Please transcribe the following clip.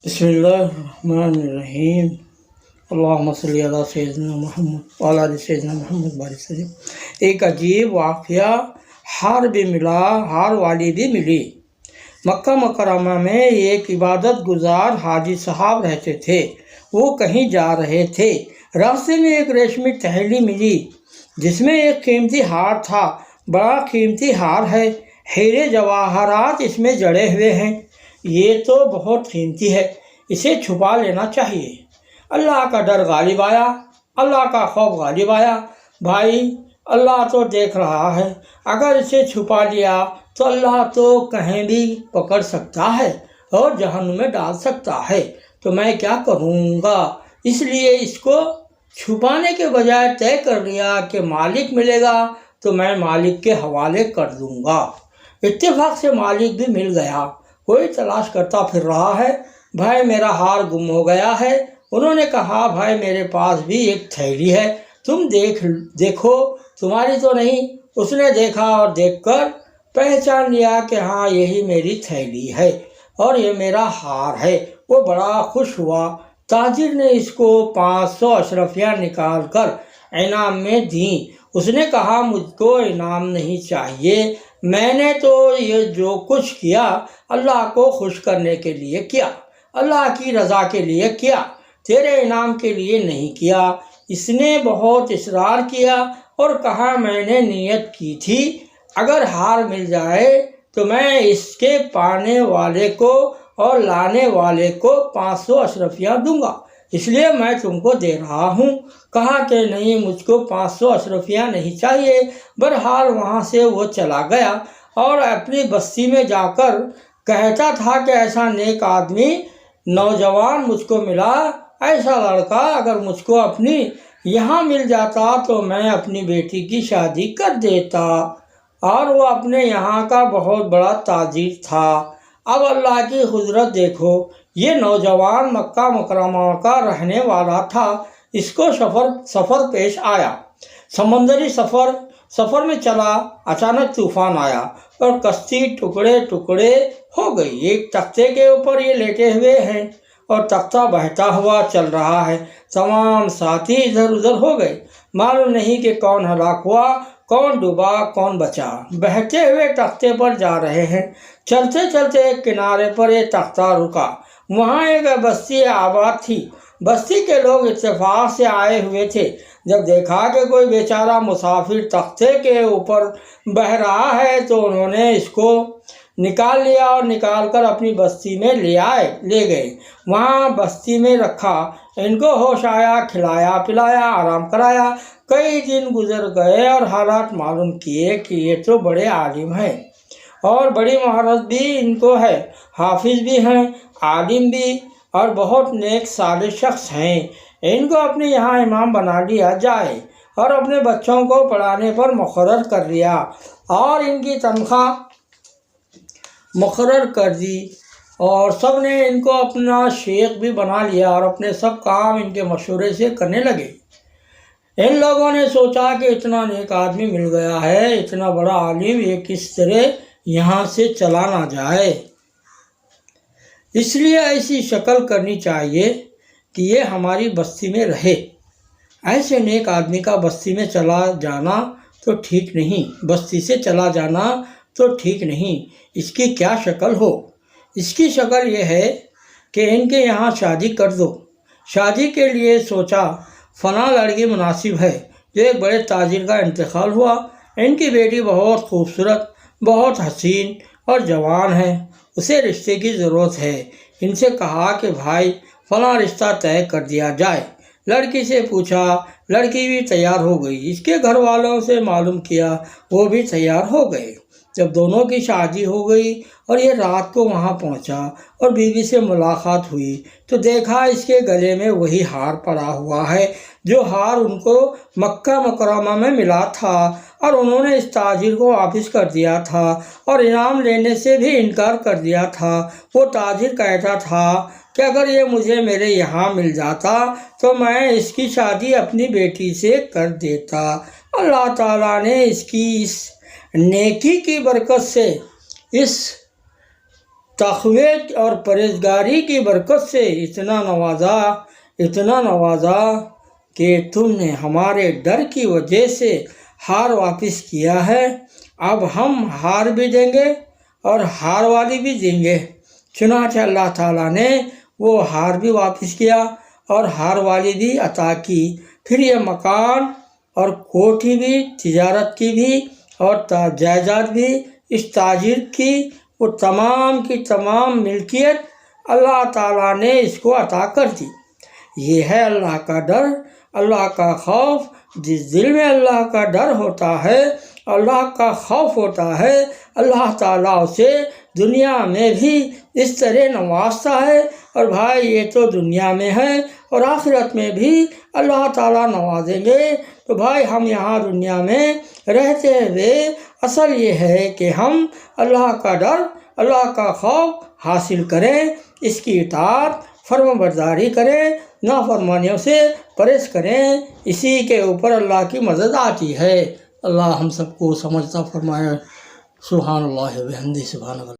बिस्मिल्लाहिर्रहमानिर्रहीम। अल्लाहुम्मा सल्ली अला सय्यिदिना मोहम्मद व अला आलि सय्यिदिना मोहम्मद बारिक वसल्लम। एक अजीब वाक़या, हार भी मिला, हार वाली भी मिली। मक्का मुकर्रमा में एक इबादत गुजार हाजी साहब रहते थे। वो कहीं जा रहे थे। रास्ते में एक रेशमी थैली मिली जिसमें एक कीमती हार था। बड़ा कीमती हार है, हीरे जवाहरात इसमें जड़े हुए हैं। ये तो बहुत कीमती है, इसे छुपा लेना चाहिए। अल्लाह का डर गालिब आया, अल्लाह का खौफ गालिब आया। भाई, अल्लाह तो देख रहा है, अगर इसे छुपा लिया तो अल्लाह तो कहीं भी पकड़ सकता है और जहन्नुम में डाल सकता है। तो मैं क्या करूँगा? इसलिए इसको छुपाने के बजाय तय कर लिया कि मालिक मिलेगा तो मैं मालिक के हवाले कर दूँगा। इत्तेफाक से मालिक भी मिल गया। कोई तलाश करता फिर रहा है, भाई मेरा हार गुम हो गया है। उन्होंने कहा, भाई मेरे पास भी एक थैली है, तुम देखो तुम्हारी तो नहीं। उसने देखा और देखकर पहचान लिया कि हाँ, यही मेरी थैली है और ये मेरा हार है। वो बड़ा खुश हुआ। ताजिर ने इसको 500 अशरफियाँ निकाल कर इनाम में दी। उसने कहा, मुझको इनाम नहीं चाहिए, मैंने तो ये जो कुछ किया अल्लाह को खुश करने के लिए किया, अल्लाह की रज़ा के लिए किया, तेरे इनाम के लिए नहीं किया। इसने बहुत इसरार किया और कहा, मैंने नियत की थी अगर हार मिल जाए तो मैं इसके पाने वाले को और लाने वाले को 500 अशरफियाँ दूंगा, इसलिए मैं तुमको दे रहा हूँ। कहा कि नहीं, मुझको 500 अशरफियाँ नहीं चाहिए। बहरहाल वहाँ से वो चला गया और अपनी बस्ती में जाकर कहता था कि ऐसा नेक आदमी नौजवान मुझको मिला, ऐसा लड़का अगर मुझको अपनी यहाँ मिल जाता तो मैं अपनी बेटी की शादी कर देता। और वो अपने यहाँ का बहुत बड़ा ताजिर था। अब अल्लाह की कुदरत देखो, ये नौजवान मक्का मुकर्रमा का रहने वाला था। इसको सफ़र पेश आया, समंदरी सफ़र में चला। अचानक तूफान आया और कश्ती टुकड़े टुकड़े हो गई। एक तख्ते के ऊपर ये लेटे हुए हैं और तख्ता बहता हुआ चल रहा है। तमाम साथी इधर उधर हो गए। मालूम नहीं कि कौन हलाक हुआ, कौन डूबा, कौन बचा। बहते हुए तख्ते पर जा रहे हैं। चलते चलते एक किनारे पर एक तख्ता रुका। वहाँ एक बस्ती आबाद थी। बस्ती के लोग इत्तेफाक से आए हुए थे। जब देखा कि कोई बेचारा मुसाफिर तख्ते के ऊपर बह रहा है तो उन्होंने इसको निकाल लिया और निकाल कर अपनी बस्ती में ले गए। वहाँ बस्ती में रखा। इनको होश आया, खिलाया पिलाया, आराम कराया। कई दिन गुजर गए और हालात मालूम किए कि ये तो बड़े आलिम हैं और बड़ी महारत भी इनको है, हाफिज भी हैं, आलिम भी और बहुत नेक साले शख्स हैं। इनको अपने यहाँ इमाम बना लिया जाए और अपने बच्चों को पढ़ाने पर मुकर्रर कर लिया और इनकी तनख्वाह मुकर्रर कर दी और सब ने इनको अपना शेख भी बना लिया और अपने सब काम इनके मशवरे से करने लगे। इन लोगों ने सोचा कि इतना नेक आदमी मिल गया है, इतना बड़ा आलिम, ये किस तरह यहाँ से चला ना जाए। इसलिए ऐसी शक्ल करनी चाहिए कि ये हमारी बस्ती में रहे। ऐसे नेक आदमी का बस्ती में चला जाना तो ठीक नहीं, बस्ती से चला जाना तो ठीक नहीं। इसकी क्या शक्ल हो? इसकी शक्ल ये है कि इनके यहाँ शादी कर दो। शादी के लिए सोचा, फना लड़की मुनासिब है। जो एक बड़े ताजिर का इंतकाल हुआ। इनकी बेटी बहुत खूबसूरत, बहुत हसीन और जवान है, उसे रिश्ते की ज़रूरत है। इनसे कहा कि भाई फला रिश्ता तय कर दिया जाए। लड़की से पूछा, लड़की भी तैयार हो गई। इसके घर वालों से मालूम किया, वो भी तैयार हो गए। जब दोनों की शादी हो गई और ये रात को वहाँ पहुँचा और बीवी से मुलाकात हुई तो देखा इसके गले में वही हार पड़ा हुआ है जो हार उनको मक्का मुकर्रमा में मिला था और उन्होंने इस ताजिर को वापस कर दिया था और इनाम लेने से भी इनकार कर दिया था। वो ताजिर कहता था कि अगर ये मुझे मेरे यहाँ मिल जाता तो मैं इसकी शादी अपनी बेटी से कर देता। अल्लाह ताला ने इसकी इस नेकी की बरकत से इस تقوی اور پرہیزگاری کی برکت سے اتنا نوازا کہ تم نے ہمارے ڈر کی وجہ سے ہار واپس کیا ہے۔ اب ہم ہار بھی دیں گے اور ہار والی بھی دیں گے۔ چنانچہ اللہ تعالیٰ نے وہ ہار بھی واپس کیا اور ہار والی بھی عطا کی۔ پھر یہ مکان اور کوٹھی بھی، تجارت کی بھی اور جائیداد بھی، اس تاجر کی وہ تمام کی تمام ملکیت اللہ تعالیٰ نے اس کو عطا کر دی۔ یہ ہے اللہ کا ڈر، اللہ کا خوف۔ جس دل میں اللہ کا ڈر ہوتا ہے، اللہ کا خوف ہوتا ہے، اللہ تعالیٰ اسے دنیا میں بھی اس طرح نوازتا ہے۔ اور بھائی یہ تو دنیا میں ہے اور آخرت میں بھی اللہ تعالیٰ نوازیں گے۔ تو بھائی ہم یہاں دنیا میں رہتے ہوئے اصل یہ ہے کہ ہم اللہ کا ڈر، اللہ کا خوف حاصل کریں، اس کی اطاعت فرمان برداری کریں، نافرمانیوں سے پرہیز کریں، اسی کے اوپر اللہ کی مدد آتی ہے۔ اللہ ہم سب کو سمجھتا فرمائے۔ سبحان اللہ و بحمدہ، سبحان اللہ۔